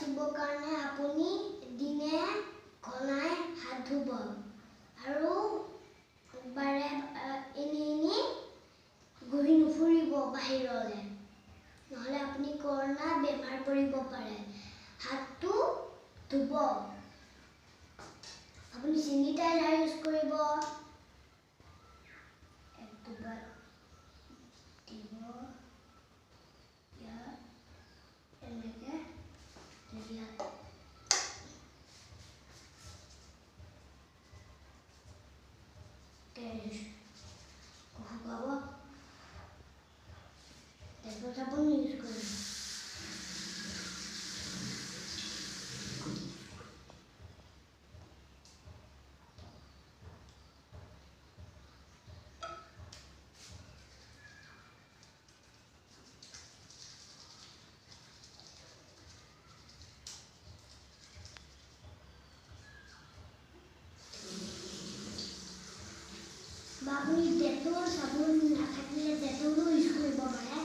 বাচিবৰ কাৰণে আপুনি দিনে ঘনাই হাত ধুব আৰু বাৰে এনে ঘূৰি নুফুৰিব বাহিৰলৈ, নহ'লে আপুনি কৰোণা বেমাৰ পৰিব পাৰে। হাতটো ধুব, আপুনি চেনিটাইজাৰ ইউজ কৰিব। এক দুবাৰ দিব ইয়াত এনেকৈ ইয়াত শুকাব, তাৰপিছত আপুনি ইউজ কৰিব। বা আপুনি ডেটল চাবোন নাথাকিলে ডেটলো ইউজ কৰিব পাৰে।